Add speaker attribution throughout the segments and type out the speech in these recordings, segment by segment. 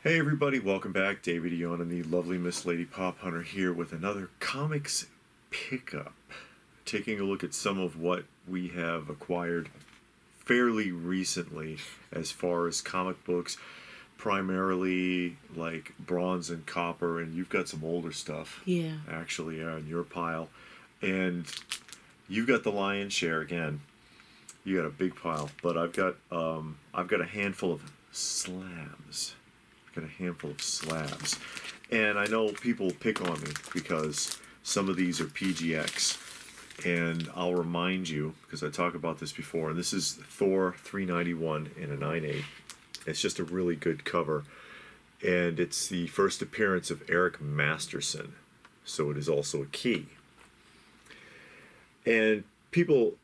Speaker 1: Hey everybody, welcome back. David Eon and the lovely Miss Lady Pop Hunter here with another comics pickup. Taking a look at some of what we have acquired fairly recently as far as comic books, primarily like bronze and copper, and you've got some older stuff.
Speaker 2: Yeah.
Speaker 1: Actually, in your pile. And you've got the lion's share again. You got a big pile, but I've got a handful of slabs. Got a handful of slabs. And I know people pick on me because some of these are PGX. And I'll remind you, because I talked about this before, and this is Thor 391 in a 9/8. It's just a really good cover. And it's the first appearance of Eric Masterson. So it is also a key. And people,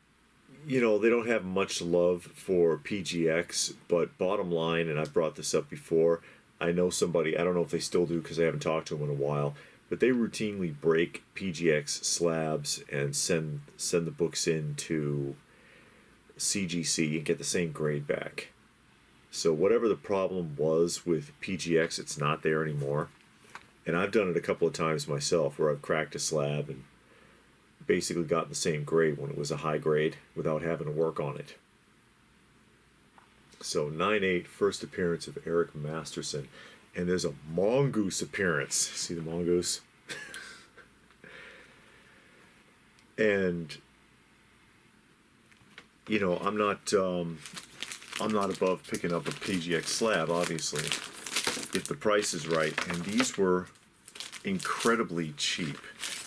Speaker 1: they don't have much love for PGX, but bottom line, and I've brought this up before, I know somebody, I don't know if they still do because I haven't talked to them in a while, but they routinely break PGX slabs and send the books in to CGC and get the same grade back. So whatever the problem was with PGX, it's not there anymore. And I've done it a couple of times myself where I've cracked a slab and basically gotten the same grade when it was a high grade without having to work on it. So 9/8, first appearance of Eric Masterson. And there's a mongoose appearance. See the mongoose? And I'm not above picking up a PGX slab, obviously, if the price is right. And these were incredibly cheap.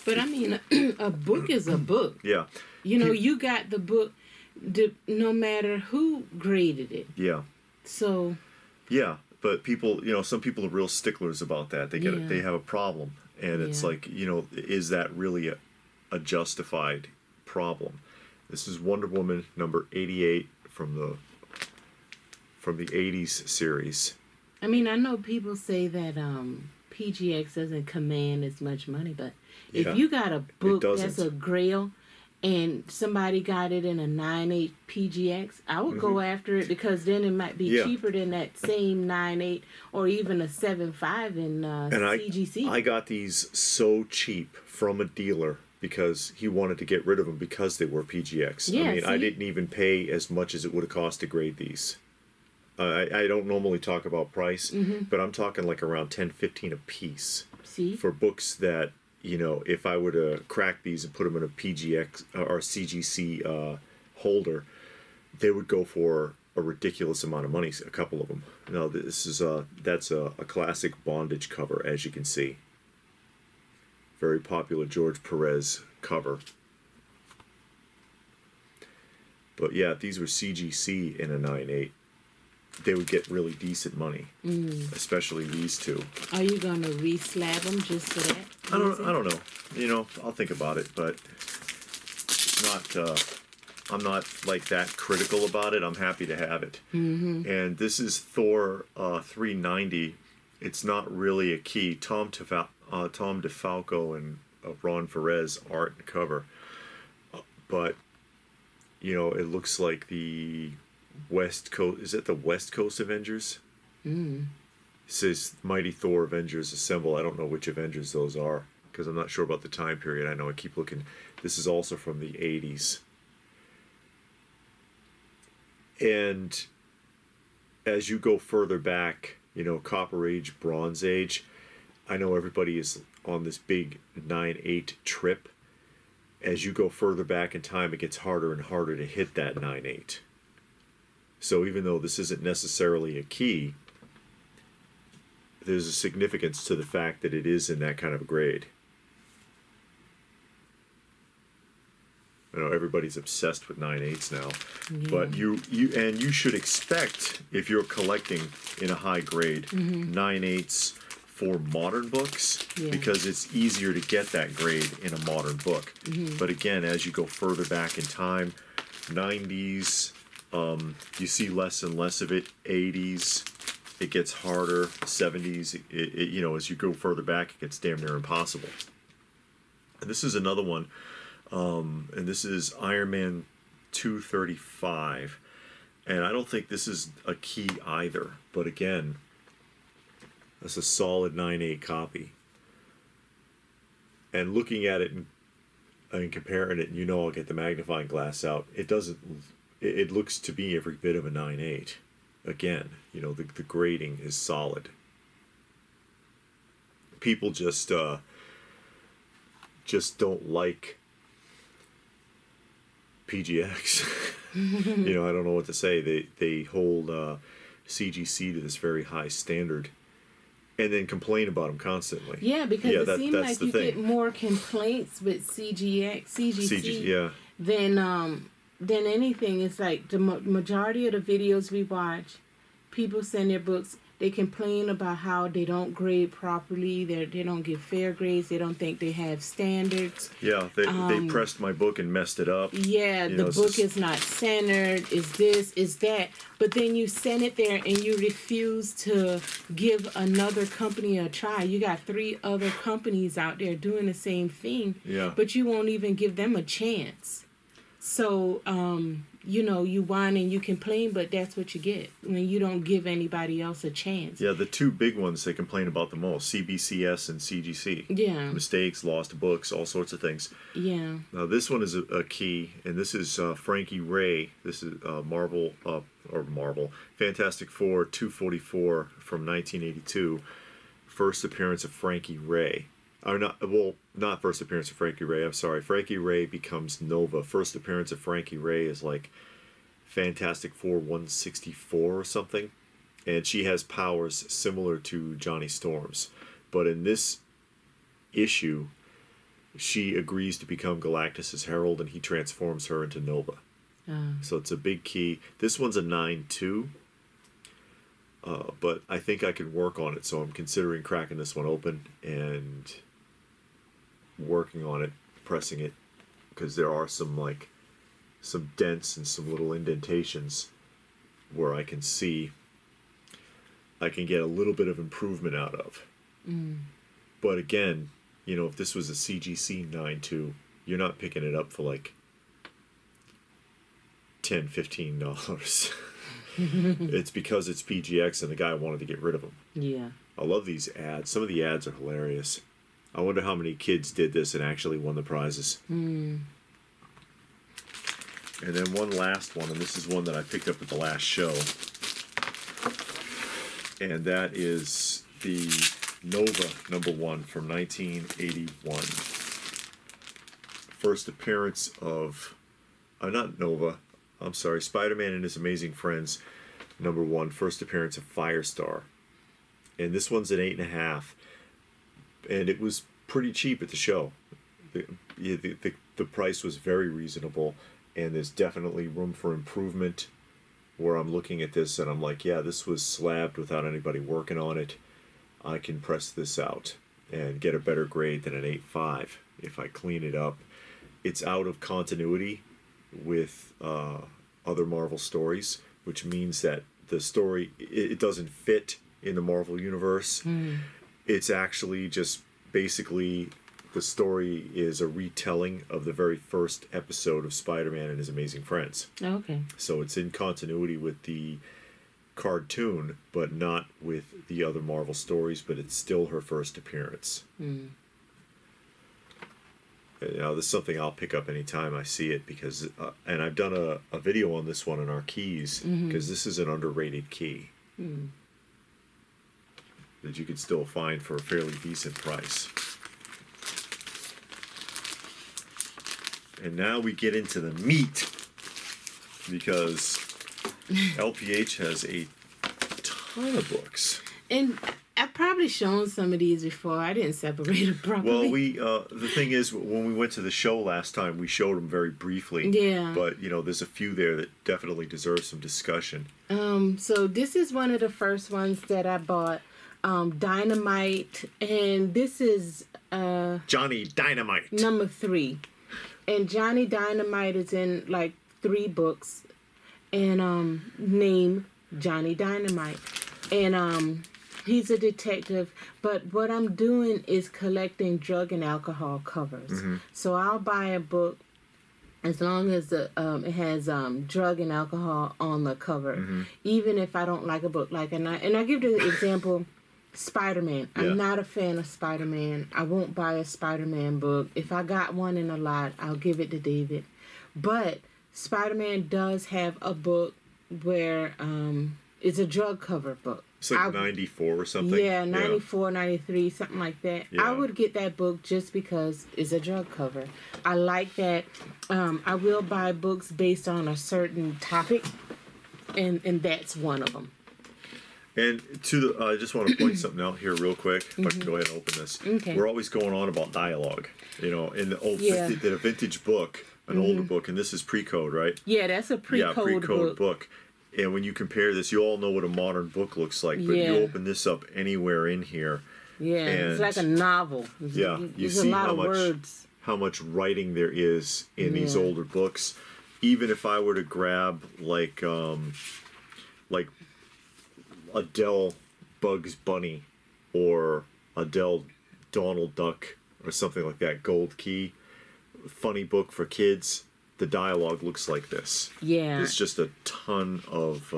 Speaker 2: But I mean, a book is a book.
Speaker 1: Yeah.
Speaker 2: You got the book no matter who graded it.
Speaker 1: Yeah.
Speaker 2: So.
Speaker 1: Yeah, but people, some people are real sticklers about that. They have a problem, and it's like, is that really a justified problem? This is Wonder Woman number 88 from the 80s series.
Speaker 2: I mean, I know people say that PGX doesn't command as much money, but if you got a book that's a grail and somebody got it in a 9/8 PGX, I would go after it because then it might be cheaper than that same 9/8 or even a 7.5 in CGC.
Speaker 1: I got these so cheap from a dealer because he wanted to get rid of them because they were PGX.
Speaker 2: Yeah,
Speaker 1: I mean, I didn't even pay as much as it would have cost to grade these. I don't normally talk about price, but I'm talking like around $10-15 a piece for books that, if I were to crack these and put them in a PGX or CGC holder, they would go for a ridiculous amount of money, a couple of them. Now, that's a classic bondage cover, as you can see. Very popular George Perez cover. But yeah, if these were CGC in a 9/8, they would get really decent money, especially these two.
Speaker 2: Are you gonna re-slab them just for that?
Speaker 1: I don't know. I'll think about it, but it's not. I'm not like that critical about it. I'm happy to have it. And this is Thor 390. It's not really a key. Tom DeFalco and Ron Perez art and cover, but it looks like the West Coast. Is it the West Coast Avengers? It says Mighty Thor Avengers Assemble. I don't know which Avengers those are because I'm not sure about the time period. I know I keep looking. This is also from the 80s. And as you go further back, Copper Age, Bronze Age, I know everybody is on this big 9/8 trip. As you go further back in time, it gets harder and harder to hit that 9/8. So even though this isn't necessarily a key, there's a significance to the fact that it is in that kind of a grade. I know everybody's obsessed with 9/8s now, but you should expect, if you're collecting in a high grade, 9/8s for modern books because it's easier to get that grade in a modern book. But again, as you go further back in time, 90s. You see less and less of it. 80s, it gets harder. 70s, as you go further back, it gets damn near impossible. And this is another one, and this is Iron Man 235. And I don't think this is a key either. But again, That's a solid 9/8 copy. And looking at it and comparing it, and I'll get the magnifying glass out. It doesn't. It looks to be every bit of a 9/8. Again, the grading is solid. People just don't like PGX. I don't know what to say. They hold CGC to this very high standard, and then complain about them constantly.
Speaker 2: Yeah, because it seems like you get more complaints with CGC than anything. It's like the majority of the videos we watch, people send their books. They complain about how they don't grade properly. They don't give fair grades. They don't think they have standards.
Speaker 1: Yeah, they pressed my book and messed it up.
Speaker 2: Yeah, the book is not centered. Is this? Is that? But then you send it there and you refuse to give another company a try. You got 3 other companies out there doing the same thing.
Speaker 1: Yeah.
Speaker 2: But you won't even give them a chance. So, you whine and you complain, but that's what you get when you don't give anybody else a chance.
Speaker 1: Yeah, the 2 big ones they complain about the most, CBCS and CGC.
Speaker 2: Yeah.
Speaker 1: Mistakes, lost books, all sorts of things.
Speaker 2: Yeah.
Speaker 1: Now, this one is a key, and this is Frankie Ray. This is Marvel, Fantastic Four 244 from 1982. First appearance of Frankie Ray. Not first appearance of Frankie Ray. I'm sorry. Frankie Ray becomes Nova. First appearance of Frankie Ray is like Fantastic Four 164 or something. And she has powers similar to Johnny Storm's. But in this issue, she agrees to become Galactus's herald, and he transforms her into Nova. So it's a big key. This one's a 9/2. But I think I can work on it, so I'm considering cracking this one open and working on it, pressing it, because there are some dents and some little indentations where I can see I can get a little bit of improvement out of. But again, if this was a CGC 9/2, you're not picking it up for like $10, $15. It's because it's PGX and the guy wanted to get rid of them.
Speaker 2: Yeah.
Speaker 1: I love these ads. Some of the ads are hilarious. I wonder how many kids did this and actually won the prizes. And then one last one, and this is one that I picked up at the last show. And that is the Nova #1 from 1981. First appearance of... not Nova. I'm sorry, Spider-Man and His Amazing Friends, #1, first appearance of Firestar. And this one's an 8.5. And it was pretty cheap at the show. The price was very reasonable, and there's definitely room for improvement where I'm looking at this and I'm like, yeah, this was slabbed without anybody working on it. I can press this out and get a better grade than an 8.5 if I clean it up. It's out of continuity with other Marvel stories, which means that the story, it doesn't fit in the Marvel universe. It's actually just basically the story is a retelling of the very first episode of Spider-Man and His Amazing Friends.
Speaker 2: Okay.
Speaker 1: So it's in continuity with the cartoon, but not with the other Marvel stories, but it's still her first appearance. This is something I'll pick up anytime I see it, because and I've done a video on this one in our keys, because this is an underrated key that you could still find for a fairly decent price. And now we get into the meat, because LPH has a ton of books.
Speaker 2: And I've probably shown some of these before. I didn't separate them properly.
Speaker 1: Well, the thing is, when we went to the show last time, we showed them very briefly.
Speaker 2: Yeah.
Speaker 1: But, there's a few there that definitely deserve some discussion.
Speaker 2: So this is one of the first ones that I bought. Dynamite. And this is...
Speaker 1: Johnny Dynamite.
Speaker 2: #3. And Johnny Dynamite is in, 3 books. And, named Johnny Dynamite. And, he's a detective, but what I'm doing is collecting drug and alcohol covers. So I'll buy a book as long as it has drug and alcohol on the cover, even if I don't like a book. And I give the example, Spider-Man. I'm not a fan of Spider-Man. I won't buy a Spider-Man book. If I got one in a lot, I'll give it to David. But Spider-Man does have a book where it's a drug cover book.
Speaker 1: It's like 94 or something.
Speaker 2: Yeah, 94, 93, something like that. Yeah. I would get that book just because it's a drug cover. I like that. I will buy books based on a certain topic, and that's one of them. And
Speaker 1: I just want to point something out here real quick. If I can go ahead and open this.
Speaker 2: Okay.
Speaker 1: We're always going on about dialogue. You know, in the old the vintage book, an older book, and this is pre-code, right?
Speaker 2: Yeah, that's a pre-code
Speaker 1: book. And when you compare this, you all know what a modern book looks like, but you open this up anywhere in here.
Speaker 2: Yeah, it's like a novel.
Speaker 1: You see how much writing there is in these older books. Even if I were to grab like Adele Bugs Bunny or Adele Donald Duck or something like that, Gold Key, funny book for kids, the dialogue looks like this.
Speaker 2: Yeah.
Speaker 1: It's just a ton of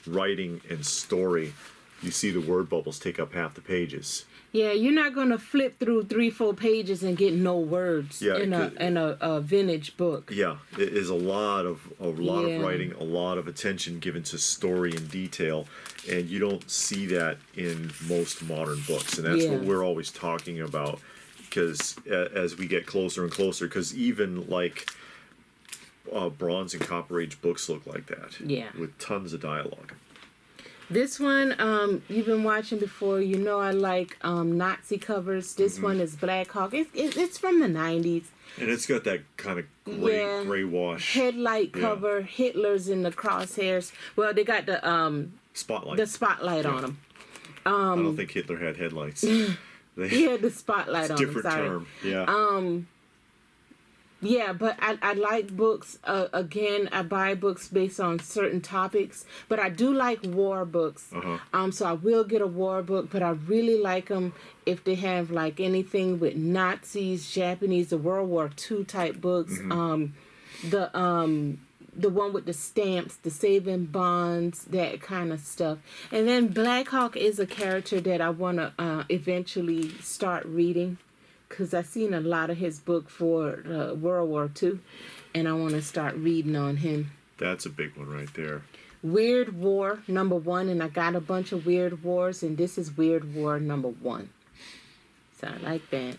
Speaker 1: writing and story. You see the word bubbles take up half the pages.
Speaker 2: Yeah, you're not going to flip through 3-4 pages and get no words in a vintage book.
Speaker 1: Yeah, it is a lot of writing, a lot of attention given to story and detail, and you don't see that in most modern books, and that's what we're always talking about. Because as we get closer and closer, because even like Bronze and Copper Age books look like that.
Speaker 2: Yeah,
Speaker 1: with tons of dialogue.
Speaker 2: This one, you've been watching before. You know I like Nazi covers. This one is Blackhawk. It's from the 90s.
Speaker 1: And it's got that kind of gray wash.
Speaker 2: Headlight cover. Hitler's in the crosshairs. Well, they got the
Speaker 1: spotlight.
Speaker 2: The spotlight on them.
Speaker 1: I don't think Hitler had headlights.
Speaker 2: He had the spotlight on him.
Speaker 1: Different term. Yeah.
Speaker 2: Yeah, but I like books. Again, I buy books based on certain topics, but I do like war books. So I will get a war book, but I really like them if they have like anything with Nazis, Japanese, the World War II type books. The one with the stamps, the saving bonds, that kind of stuff. And then Blackhawk is a character that I want to eventually start reading. Because I've seen a lot of his book for World War II, and I want to start reading on him.
Speaker 1: That's a big one right there.
Speaker 2: Weird War, #1, and I got a bunch of Weird Wars, and this is Weird War #1. So I like that.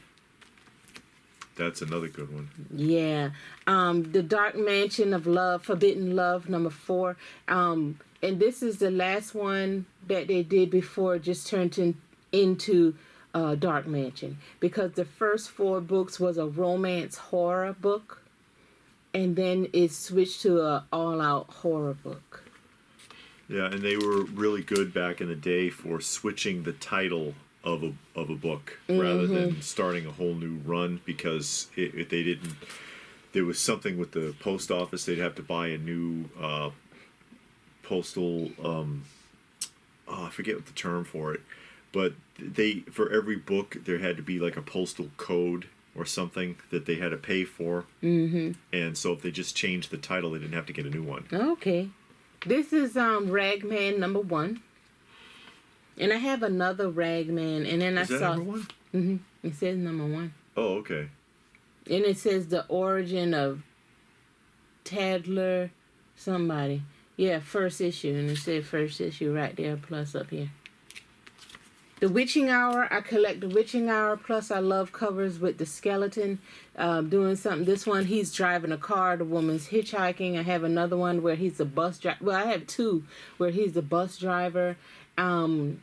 Speaker 1: That's another good one.
Speaker 2: Yeah. The Dark Mansion of Love, Forbidden Love, #4. And this is the last one that they did before it just turned into Dark Mansion, because the first 4 books was a romance horror book, and then it switched to a all-out horror book.
Speaker 1: Yeah, and they were really good back in the day for switching the title of a book rather than starting a whole new run, because if they didn't, there was something with the post office, they'd have to buy a new postal I forget what the term for it. But for every book, there had to be like a postal code or something that they had to pay for. And so if they just changed the title, they didn't have to get a new one.
Speaker 2: Okay. This is Ragman #1. And I have another Ragman. And then
Speaker 1: is that #1?
Speaker 2: It says #1.
Speaker 1: Oh, okay.
Speaker 2: And it says the origin of Tadler somebody. Yeah, first issue. And it said first issue right there, plus up here. The Witching Hour, I collect the Witching Hour, plus I love covers with the skeleton doing something. This one, he's driving a car, the woman's hitchhiking. I have another one where he's the bus driver. Well, I have 2 where he's the bus driver. And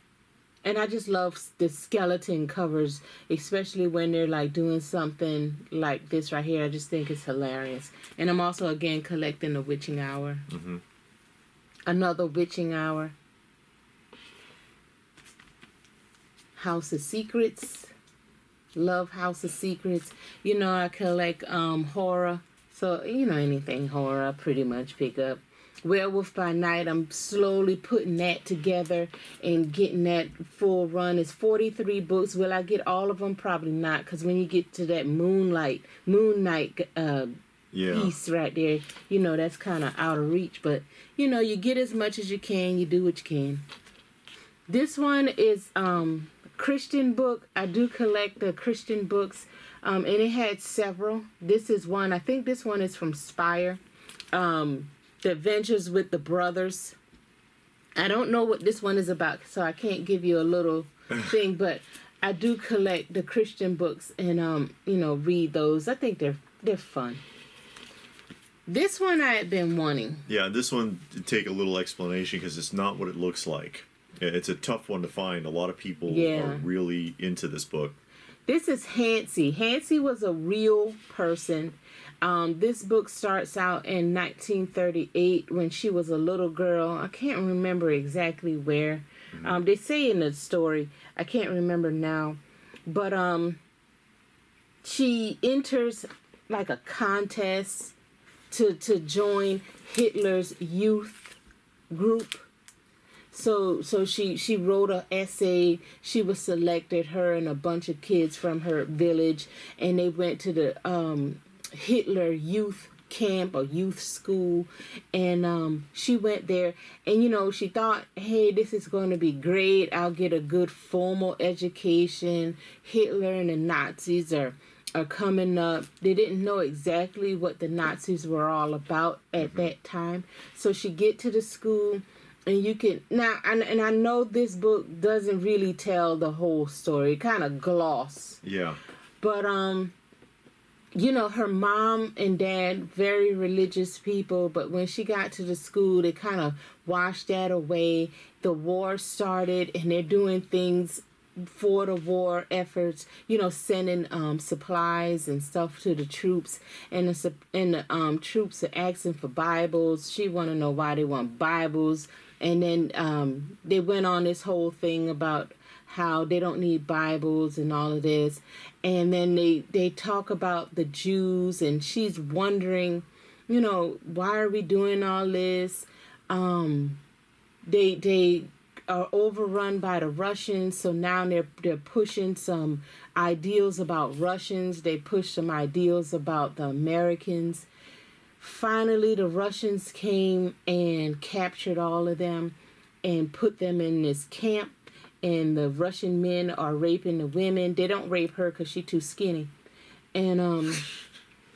Speaker 2: I just love the skeleton covers, especially when they're like doing something like this right here. I just think it's hilarious. And I'm also, again, collecting the Witching Hour. Another Witching Hour. House of Secrets. Love House of Secrets. You know, I collect horror. So, you know, anything horror I pretty much pick up. Werewolf by Night, I'm slowly putting that together and getting that full run. It's 43 books. Will I get all of them? Probably not, because when you get to that Moon Knight piece right there, you know, that's kind of out of reach. But, you know, you get as much as you can. You do what you can. This one is Christian book. I do collect the Christian books, and it had several. This is one. I think this one is from Spire. The Adventures with the Brothers. I don't know what this one is about, so I can't give you a little thing, but I do collect the Christian books and read those. I think they're fun. This one I had been wanting.
Speaker 1: Yeah, this one take a little explanation because it's not what it looks like. It's a tough one to find. A lot of people are really into this book.
Speaker 2: This is Hansi. Hansi was a real person. This book starts out in 1938 when she was a little girl. I can't remember exactly where. They say in the story. I can't remember now. But she enters like a contest to join Hitler's youth group. So she wrote an essay. She was selected, her and a bunch of kids from her village, and they went to the Hitler youth camp or youth school, and she went there, and she thought, hey, this is going to be great. I'll get a good formal education. Hitler and the Nazis are coming up. They didn't know exactly what the Nazis were all about at that time. So she get to the school, and you can now, and I know this book doesn't really tell the whole story. It kind of gloss.
Speaker 1: Yeah.
Speaker 2: But her mom and dad, very religious people, but when she got to the school, they kind of washed that away. The war started, and they're doing things for the war efforts, sending supplies and stuff to the troops, and the troops are asking for Bibles. She want to know why they want Bibles, and then they went on this whole thing about how they don't need Bibles and all of this, and then they talk about the Jews, and she's wondering, why are we doing all this? They are overrun by the Russians, so now they're pushing some ideals about Russians. They push some ideals about the Americans. Finally, the Russians came and captured all of them and put them in this camp, and the Russian men are raping the women. They don't rape her because she's too skinny. And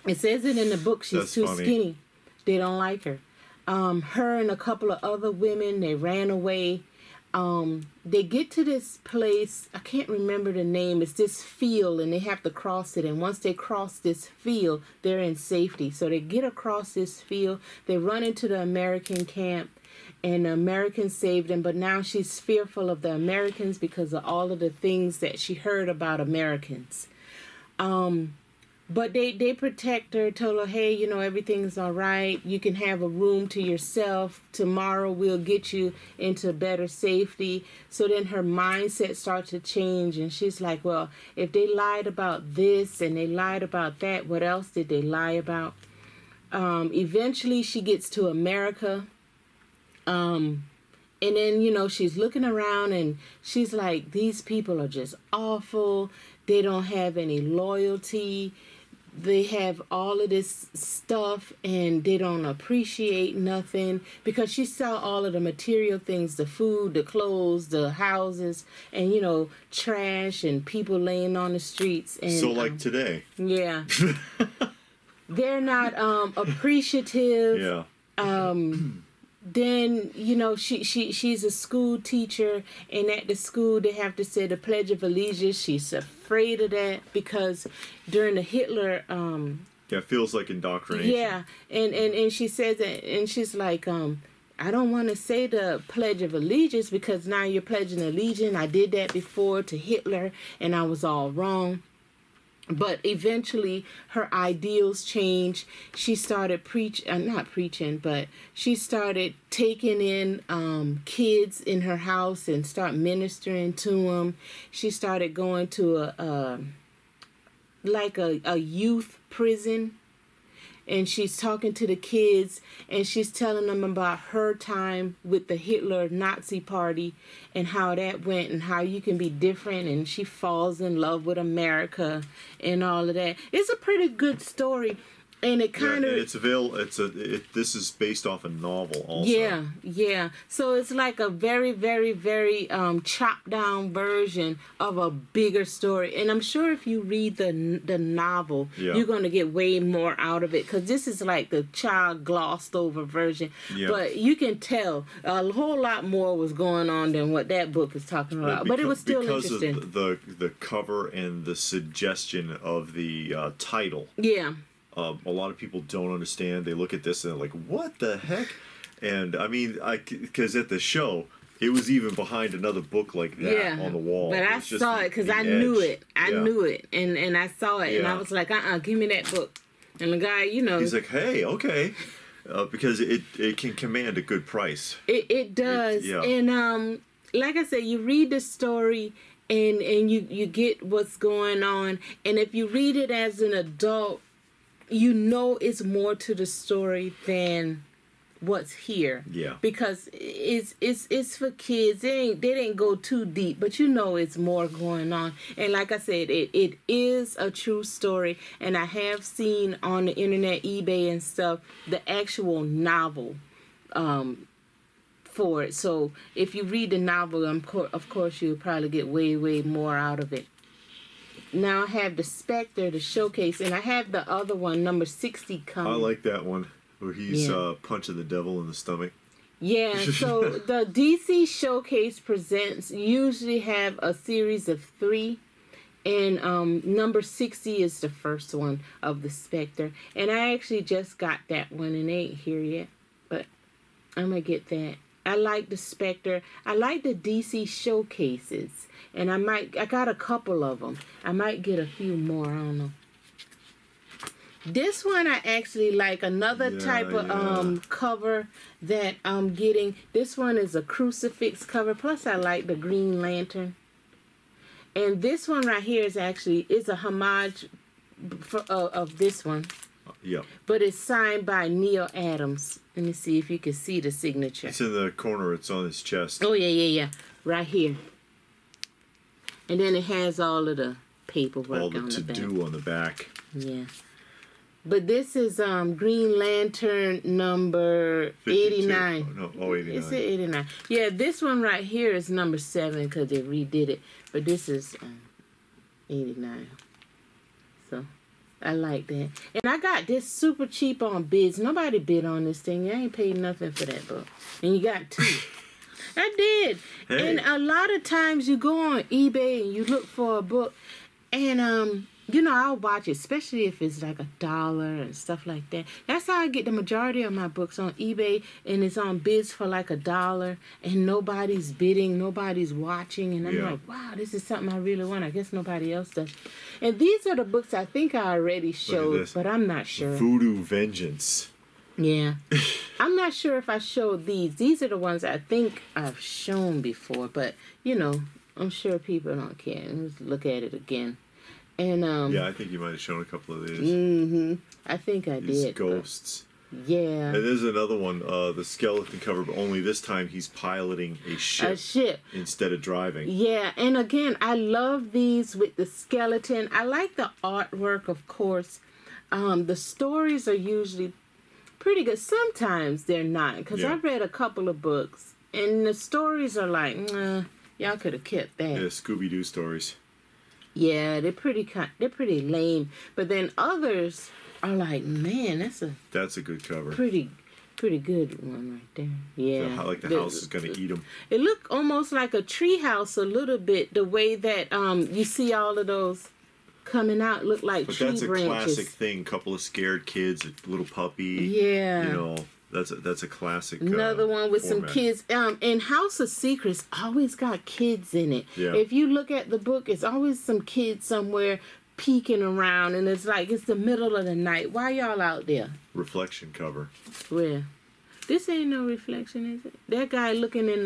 Speaker 2: it says it in the book, she's too skinny. They don't like her. Her and a couple of other women, they ran away. They get to this place, I can't remember the name, it's this field, and they have to cross it, and once they cross this field, they're in safety. So they get across this field, they run into the American camp, and the Americans saved them, but now she's fearful of the Americans because of all of the things that she heard about Americans. But they protect her, told her, hey, everything's all right. You can have a room to yourself. Tomorrow we'll get you into better safety. So then her mindset starts to change, and she's like, well, if they lied about this and they lied about that, what else did they lie about? Eventually she gets to America. And then, she's looking around, and she's like, these people are just awful. They don't have any loyalty. They have all of this stuff, and they don't appreciate nothing, because she saw all of the material things, the food, the clothes, the houses, and, trash and people laying on the streets. And
Speaker 1: so like today.
Speaker 2: Yeah. They're not appreciative.
Speaker 1: Yeah.
Speaker 2: Then, she's a school teacher, and at the school they have to say the Pledge of Allegiance. She's afraid of that because during the Hitler...
Speaker 1: it feels like indoctrination.
Speaker 2: Yeah, and she says that, and she's like, I don't want to say the Pledge of Allegiance because now you're pledging allegiance. I did that before to Hitler, and I was all wrong. But eventually her ideals changed. She started she started taking in kids in her house and start ministering to them. She started going to a youth prison, and she's talking to the kids, and she's telling them about her time with the Hitler Nazi party and how that went and how you can be different, and she falls in love with America and all of that. It's a pretty good story. And it kind of
Speaker 1: this is based off a novel also.
Speaker 2: Yeah. So it's like a very, very, very chopped down version of a bigger story. And I'm sure if you read the novel, you're going to get way more out of it, because this is like the child glossed over version. Yeah. But you can tell a whole lot more was going on than what that book is talking about. But it was still interesting.
Speaker 1: Because of the cover and the suggestion of the title.
Speaker 2: Yeah.
Speaker 1: A lot of people don't understand. They look at this and they're like, what the heck? And I mean, because at the show, it was even behind another book like that on the wall.
Speaker 2: But I saw it because I knew it. I knew it. And I saw it. And I was like, give me that book. And the guy,
Speaker 1: he's like, hey, okay. Because it can command a good price.
Speaker 2: It does. And like I said, you read the story and you get what's going on. And if you read it as an adult, you know it's more to the story than what's here. Yeah. Because it's for kids. They didn't go too deep, but you know it's more going on. And like I said, it is a true story. And I have seen on the internet, eBay and stuff, the actual novel for it. So if you read the novel, of course you'll probably get way, way more out of it. Now I have the Spectre, the showcase, and I have the other one, number 60, coming.
Speaker 1: I like that one, where he's punching the devil in the stomach.
Speaker 2: Yeah, so the DC Showcase Presents usually have a series of 3, and number 60 is the first one of the Spectre. And I actually just got that one, and it ain't here yet, but I'm going to get that. I like the Spectre. I like the DC Showcases. And I got a couple of them. I might get a few more. I don't know. This one I actually like. Another type of cover that I'm getting. This one is a crucifix cover. Plus I like the Green Lantern. And this one right here is a homage of this one.
Speaker 1: Yeah.
Speaker 2: But it's signed by Neil Adams. Let me see if you can see the signature.
Speaker 1: It's in the corner. It's on his chest.
Speaker 2: Oh, yeah. Right here. And then it has all of the paperwork on the back.
Speaker 1: All the to-do on the back.
Speaker 2: Yeah. But this is Green Lantern number 89.
Speaker 1: 89.
Speaker 2: It's 89. Yeah, this one right here is number 7 because they redid it. But this is 89. So I like that. And I got this super cheap on bids. Nobody bid on this thing. I ain't paid nothing for that book. And you got 2. I did. Hey. And a lot of times you go on eBay and you look for a book, and I'll watch it, especially if it's like $1 and stuff like that. That's how I get the majority of my books, on eBay, and it's on bids for like $1, and nobody's bidding, nobody's watching, and I'm like, wow, this is something I really want. I guess nobody else does. And these are the books I think I already showed, but I'm not sure.
Speaker 1: Voodoo Vengeance.
Speaker 2: Yeah. I'm not sure if I showed these. These are the ones I think I've shown before, but, I'm sure people don't care. Let's look at it again. And
Speaker 1: I think you might have shown a couple of these.
Speaker 2: Mm-hmm. I think I
Speaker 1: these
Speaker 2: did.
Speaker 1: Ghosts.
Speaker 2: Yeah.
Speaker 1: And there's another one, the skeleton cover, but only this time he's piloting a ship.
Speaker 2: A ship.
Speaker 1: Instead of driving.
Speaker 2: Yeah, and again, I love these with the skeleton. I like the artwork, of course. The stories are usually pretty good. Sometimes they're not, because I've read a couple of books, and the stories are like, y'all could have kept that.
Speaker 1: Yeah, Scooby-Doo stories.
Speaker 2: Yeah, they're pretty lame. But then others are like, man,
Speaker 1: that's a good cover.
Speaker 2: Pretty good one right there. Yeah,
Speaker 1: like the house is gonna eat them.
Speaker 2: It looked almost like a tree house a little bit. The way that you see all of those coming out look like tree branches. But that's a classic
Speaker 1: thing. Couple of scared kids, a little puppy.
Speaker 2: Yeah.
Speaker 1: That's a classic.
Speaker 2: Another one with format. Some kids. And House of Secrets always got kids in it. Yeah. If you look at the book, it's always some kids somewhere peeking around, and it's like it's the middle of the night. Why y'all out there?
Speaker 1: Reflection cover.
Speaker 2: Where? This ain't no reflection, is it? That guy looking in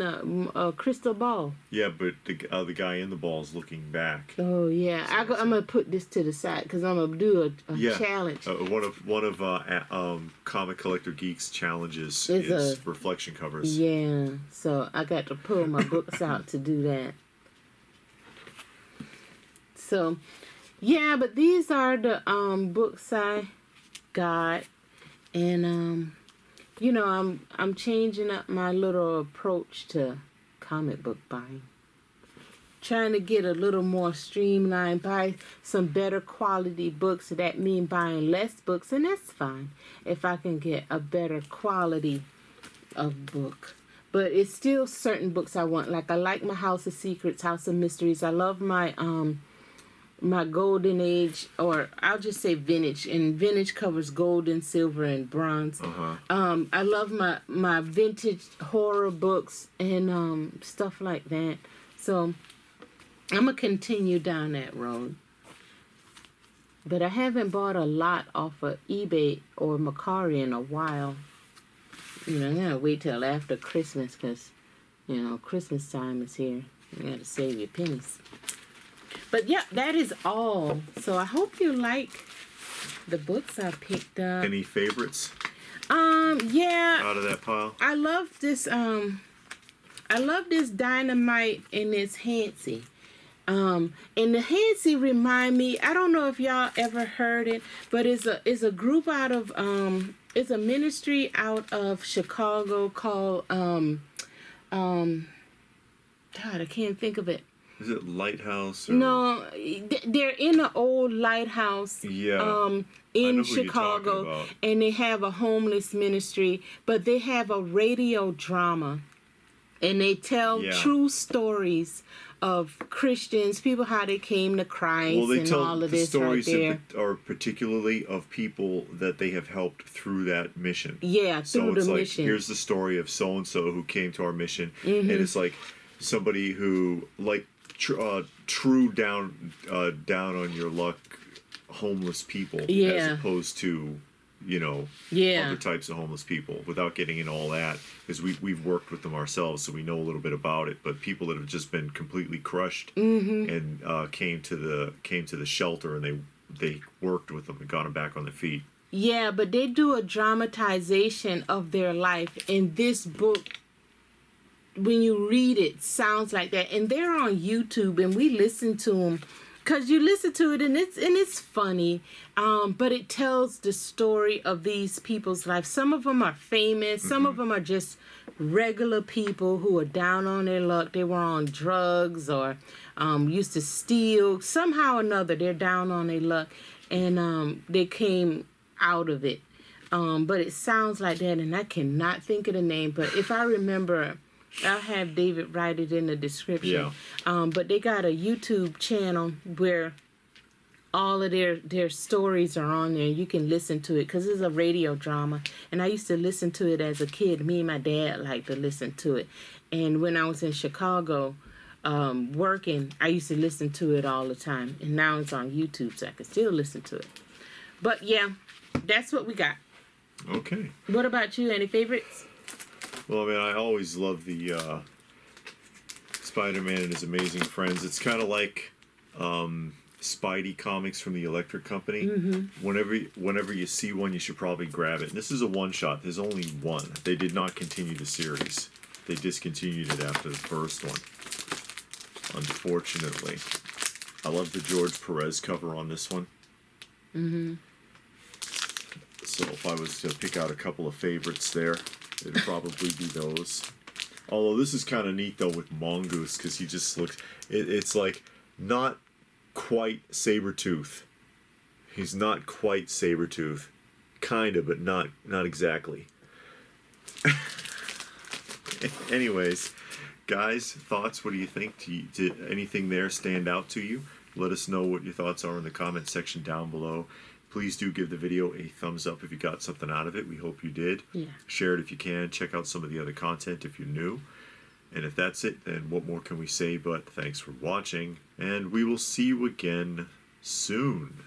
Speaker 2: a crystal ball.
Speaker 1: Yeah, but the guy in the ball is looking back.
Speaker 2: Oh yeah, I'm gonna put this to the side because I'm gonna do a challenge.
Speaker 1: One of Comic Collector Geek's challenges is reflection covers.
Speaker 2: Yeah, so I got to pull my books out to do that. So, yeah, but these are the books I got. And you know, I'm changing up my little approach to comic book buying. Trying to get a little more streamlined, buy some better quality books. That means buying less books, and that's fine if I can get a better quality of book. But it's still certain books I want. Like I like my House of Secrets, House of Mysteries. I love my my golden age, or I'll just say vintage, and vintage covers gold and silver and bronze. I love my vintage horror books and stuff like that. So I'm gonna continue down that road. But I haven't bought a lot off of eBay or Mercari in a while. You know, I'm gonna wait till after Christmas, because you know Christmas time is here. You gotta save your pennies. But yeah, that is all. So I hope you like the books I picked up.
Speaker 1: Any favorites?
Speaker 2: Yeah.
Speaker 1: Out of that pile?
Speaker 2: I love this Dynamite and this Hancy. And the Hancy remind me, I don't know if y'all ever heard it, but it's a group out of it's a ministry out of Chicago called God, I can't think of it.
Speaker 1: Is it Lighthouse? Or...
Speaker 2: No, they're in an old lighthouse.
Speaker 1: Yeah.
Speaker 2: In Chicago, and they have a homeless ministry, but they have a radio drama, and they tell true stories of Christians, people, how they came to Christ,
Speaker 1: well, they
Speaker 2: and
Speaker 1: tell
Speaker 2: all of
Speaker 1: the
Speaker 2: this
Speaker 1: stories
Speaker 2: right there.
Speaker 1: are particularly of people that they have helped through that mission.
Speaker 2: Yeah,
Speaker 1: so
Speaker 2: through
Speaker 1: it's
Speaker 2: the
Speaker 1: like,
Speaker 2: mission.
Speaker 1: Here's the story of so and so who came to our mission, and it's like somebody who like true down on your luck homeless people, as opposed to other types of homeless people, without getting into all that, because we've worked with them ourselves, so we know a little bit about it. But people that have just been completely crushed and came to the shelter, and they worked with them and got them back on their feet.
Speaker 2: Yeah, but they do a dramatization of their life, and this book, when you read it, sounds like that. And they're on YouTube, and we listen to them. Because you listen to it, and it's funny, but it tells the story of these people's life. Some of them are famous. Some of them are just regular people who are down on their luck. They were on drugs or used to steal. Somehow or another, they're down on their luck, and they came out of it. But it sounds like that, and I cannot think of the name. But if I remember... I'll have David write it in the description. Yeah. But they got a YouTube channel where all of their stories are on there. You can listen to it because it's a radio drama. And I used to listen to it as a kid. Me and my dad liked to listen to it. And when I was in Chicago working, I used to listen to it all the time. And now it's on YouTube, so I can still listen to it. But yeah, that's what we got.
Speaker 1: Okay.
Speaker 2: What about you? Any favorites?
Speaker 1: Well, I mean, I always love the Spider-Man and His Amazing Friends. It's kind of like Spidey comics from the Electric Company. Whenever you see one, you should probably grab it. And this is a one-shot. There's only one. They did not continue the series. They discontinued it after the first one, unfortunately. I love the George Perez cover on this one. So if I was to pick out a couple of favorites there, it'd probably be those. Although this is kind of neat though with Mongoose, because he just looks... It's like not quite Sabretooth. He's not quite Sabretooth. Kind of, but not exactly. Anyways, guys, thoughts? What do you think? Did anything there stand out to you? Let us know what your thoughts are in the comment section down below. Please do give the video a thumbs up if you got something out of it. We hope you did. Yeah. Share it if you can. Check out some of the other content if you're new. And if that's it, then what more can we say but thanks for watching. And we will see you again soon.